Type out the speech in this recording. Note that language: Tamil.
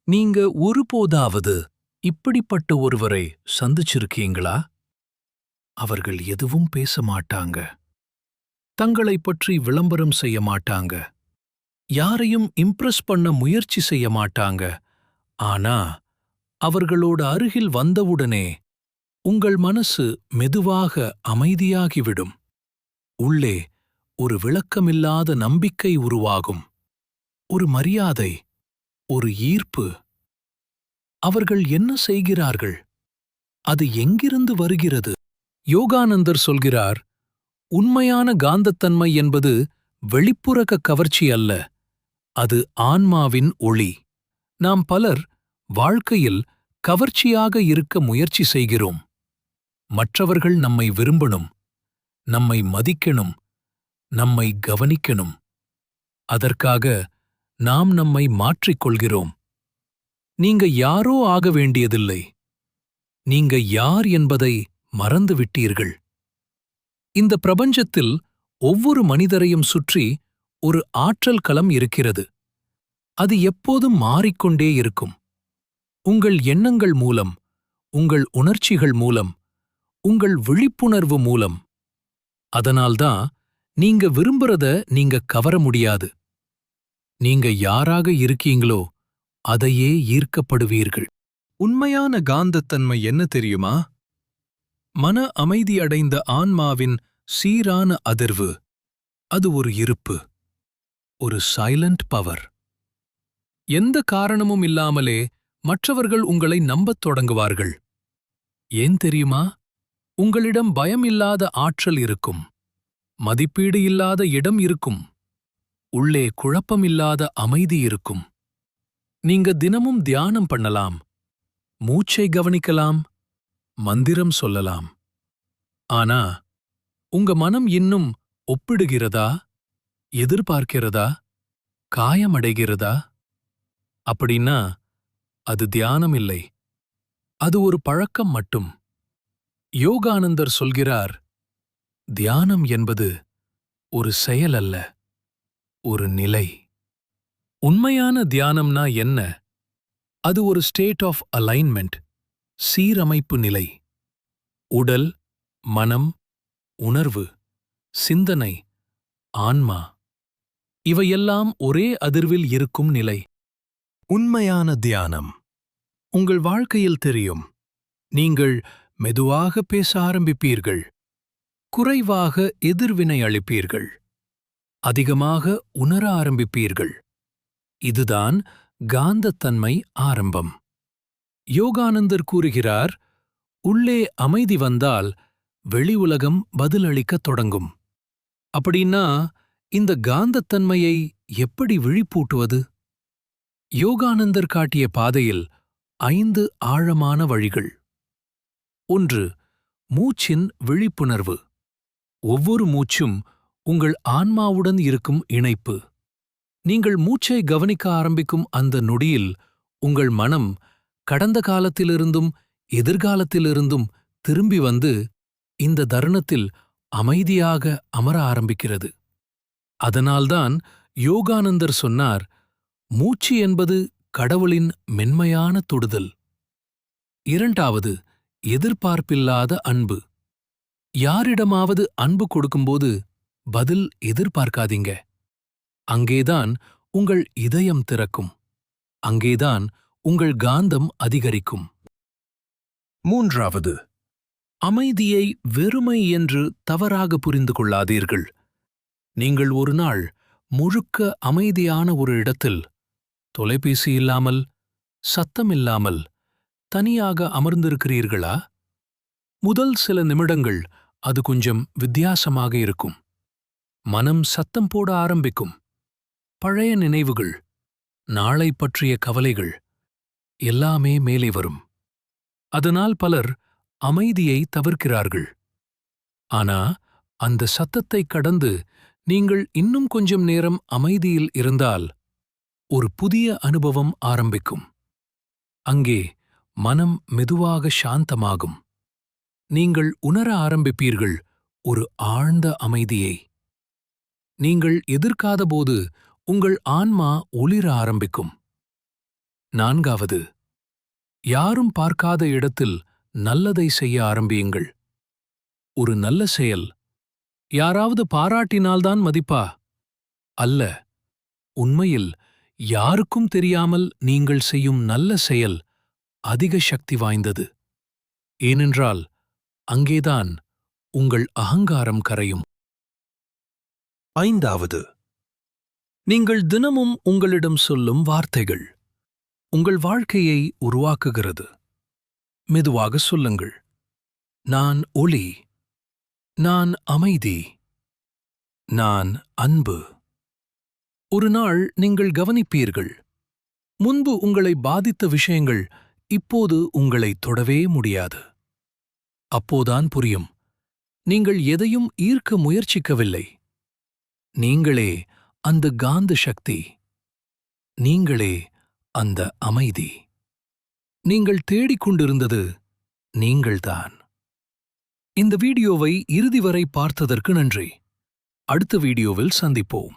நீங்க ஒருபோதாவது இப்படிப்பட்ட ஒருவரை சந்திச்சிருக்கீங்களா? அவர்கள் எதுவும் பேச மாட்டாங்க. தங்களைப் பற்றி விளம்பரம் செய்ய மாட்டாங்க. யாரையும் இம்ப்ரெஸ் பண்ண முயற்சி செய்ய மாட்டாங்க. ஆனா, அவர்களோட அருகில் வந்தவுடனே உங்கள் மனசு மெதுவாக அமைதியாகிவிடும். உள்ளே ஒரு விளக்கமில்லாத நம்பிக்கை உருவாகும். ஒரு மரியாதை, ஒரு ஈர்ப்பு. அவர்கள் என்ன செய்கிறார்கள்? அது எங்கிருந்து வருகிறது? யோகானந்தர் சொல்கிறார், உண்மையான காந்தத்தன்மை என்பது வெளிப்புறக கவர்ச்சி அல்ல, அது ஆன்மாவின் ஒளி. நாம் பலர் வாழ்க்கையில் கவர்ச்சியாக இருக்க முயற்சி செய்கிறோம். மற்றவர்கள் நம்மை விரும்பணும், நம்மை மதிக்கணும், நம்மை கவனிக்கணும். அதற்காக நாம் நம்மை மாற்றிக்கொள்கிறோம். நீங்க யாரோ ஆக வேண்டியதில்லை. நீங்க யார் என்பதை மறந்துவிட்டீர்கள். இந்த பிரபஞ்சத்தில் ஒவ்வொரு மனிதரையும் சுற்றி ஒரு ஆற்றல் களம் இருக்கிறது. அது எப்போதும் மாறிக்கொண்டே இருக்கும். உங்கள் எண்ணங்கள் மூலம், உங்கள் உணர்ச்சிகள் மூலம், உங்கள் விழிப்புணர்வு மூலம். அதனால்தான் நீங்க விரும்புறத நீங்க கவர முடியாது. நீங்க யாராக இருக்கீங்களோ அதையே ஈர்க்கப்படுவீர்கள். உண்மையான காந்தத்தன்மை என்ன தெரியுமா? மன அமைதியடைந்த ஆன்மாவின் சீரான அதிர்வு. அது ஒரு இருப்பு, ஒரு சைலண்ட் பவர். எந்த காரணமும் இல்லாமலே மற்றவர்கள் உங்களை நம்பத் தொடங்குவார்கள். ஏன் தெரியுமா? உங்களிடம் பயம் இல்லாத ஆற்றல் இருக்கும், மதிப்பீடு இல்லாத இடம் இருக்கும், உள்ளே குழப்பமில்லாத அமைதி இருக்கும். நீங்க தினமும் தியானம் பண்ணலாம், மூச்சை கவனிக்கலாம், மந்திரம் சொல்லலாம். ஆனா, உங்க மனம் இன்னும் ஒப்பிடுகிறதா, எதிர்பார்க்கிறதா, காயமடைகிறதா? அப்படின்னா அது தியானம் இல்லை, அது ஒரு பழக்கம் மட்டும். யோகானந்தர் சொல்கிறார், தியானம் என்பது ஒரு செயல் அல்ல, ஒரு நிலை. உண்மையான தியானம்னா என்ன? அது ஒரு ஸ்டேட் ஆஃப் அலைன்மெண்ட், சீரமைப்பு நிலை. உடல், மனம், உணர்வு, சிந்தனை, ஆன்மா இவையெல்லாம் ஒரே அதிர்வில் இருக்கும் நிலை. உண்மையான தியானம் உங்கள் வாழ்க்கையில் தெரியும். நீங்கள் மெதுவாக பேச ஆரம்பிப்பீர்கள், குறைவாக எதிர்வினை அளிப்பீர்கள், அதிகமாக உணர ஆரம்பிப்பீர்கள். இதுதான் காந்தத்தன்மை ஆரம்பம். யோகானந்தர் கூறுகிறார், உள்ளே அமைதி வந்தால் வெளி உலகம் பதிலளிக்கத் தொடங்கும். அப்படின்னா இந்த காந்தத்தன்மையை எப்படி விழிப்பூட்டுவது? யோகானந்தர் காட்டிய பாதையில் 5 ஆழமான வழிகள். 1. மூச்சின் விழிப்புணர்வு. ஒவ்வொரு மூச்சும் உங்கள் ஆன்மாவுடன் இருக்கும் இணைப்பு. நீங்கள் மூச்சை கவனிக்க ஆரம்பிக்கும் அந்த நொடியில் உங்கள் மனம் கடந்த காலத்திலிருந்தும் எதிர்காலத்திலிருந்தும் திரும்பி வந்து இந்த தருணத்தில் அமைதியாக அமர ஆரம்பிக்கிறது. அதனால்தான் யோகானந்தர் சொன்னார், மூச்சு என்பது கடவுளின் மென்மையான தொடுதல். 2. எதிர்பார்ப்பில்லாத அன்பு. யாரிடமாவது அன்பு கொடுக்கும்போது பதில் எதிர்பார்க்காதீங்க. அங்கேதான் உங்கள் இதயம் திறக்கும். அங்கேதான் உங்கள் காந்தம் அதிகரிக்கும். 3. அமைதியை வெறுமை என்று தவறாக புரிந்து கொள்ளாதீர்கள். நீங்கள் ஒரு நாள் முழுக்க அமைதியான ஒரு இடத்தில், தொலைபேசி இல்லாமல், சத்தமில்லாமல், தனியாக அமர்ந்திருக்கிறீர்களா? முதல் சில நிமிடங்கள் அது கொஞ்சம் வித்தியாசமாக இருக்கும். மனம் சத்தம் போட ஆரம்பிக்கும். பழைய நினைவுகள், நாளை பற்றிய கவலைகள் எல்லாமே மேலே வரும். அதனால் பலர் அமைதியை தவிர்க்கிறார்கள். ஆனா அந்த சத்தத்தை கடந்து நீங்கள் இன்னும் கொஞ்சம் நேரம் அமைதியில் இருந்தால் ஒரு புதிய அனுபவம் ஆரம்பிக்கும். அங்கே மனம் மெதுவாக சாந்தமாகும். நீங்கள் உணர ஆரம்பிப்பீர்கள் ஒரு ஆழ்ந்த அமைதியை. நீங்கள் எதிர்க்காதபோது உங்கள் ஆன்மா ஒளிர ஆரம்பிக்கும். 4வது, யாரும் பார்க்காத இடத்தில் நல்லதை செய்ய ஆரம்பியுங்கள். ஒரு நல்ல செயல் யாராவது பாராட்டினால்தான் மதிப்பா? அல்ல. உண்மையில் யாருக்கும் தெரியாமல் நீங்கள் செய்யும் நல்ல செயல் அதிக சக்தி வாய்ந்தது. ஏனென்றால் அங்கேதான் உங்கள் அகங்காரம் கரையும். 5வது, நீங்கள் தினமும் உங்களிடம் சொல்லும் வார்த்தைகள் உங்கள் வாழ்க்கையை உருவாக்குகிறது. மெதுவாக சொல்லுங்கள். நான் ஒளி, நான் அமைதி, நான் அன்பு. ஒரு நாள் நீங்கள் கவனிப்பீர்கள், முன்பு உங்களை பாதித்த விஷயங்கள் இப்போது உங்களை தொடவே முடியாது. அப்போதான் புரியும், நீங்கள் எதையும் ஈர்க்க முயற்சிக்கவில்லை. நீங்களே அந்த காந்த சக்தி. நீங்களே அந்த அமைதி. நீங்கள் தேடிக்கொண்டிருந்தது நீங்கள்தான். இந்த வீடியோவை இறுதி வரை பார்த்ததற்கு நன்றி. அடுத்த வீடியோவில் சந்திப்போம்.